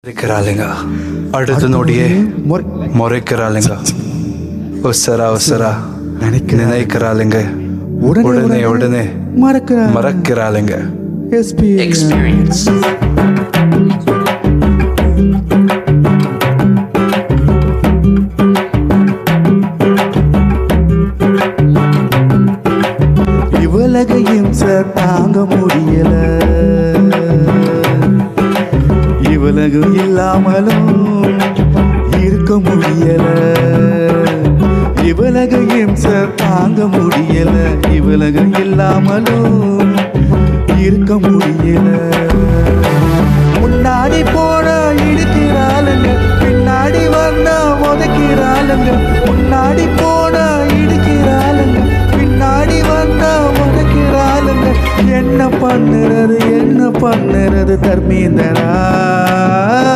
இருக்கிறாளுங்க அடுத்த நொடியே முறைக்கிறாளுங்க உசரா நினைக்கிறாளுங்க உடனே மறக்கிறாளுங்க experience. இவலக இம்சை தாங்க முடியல, இவலகம் இல்லாமலும் இருக்க முடியல, இவலக இம்சை தாங்க முடியல, இவலகம் இல்லாமலும் இருக்க முடியல. முன்னாடி போன இடிக்கிறாளுங்க, பின்னாடி வந்தா உதைக்கிறாளுங்க. முன்னாடி போன இடிக்கிறாளுங்க, பின்னாடி வந்தா உதைக்கிறாளுங்க. என்ன பண்ணுறது தர்மீந்தன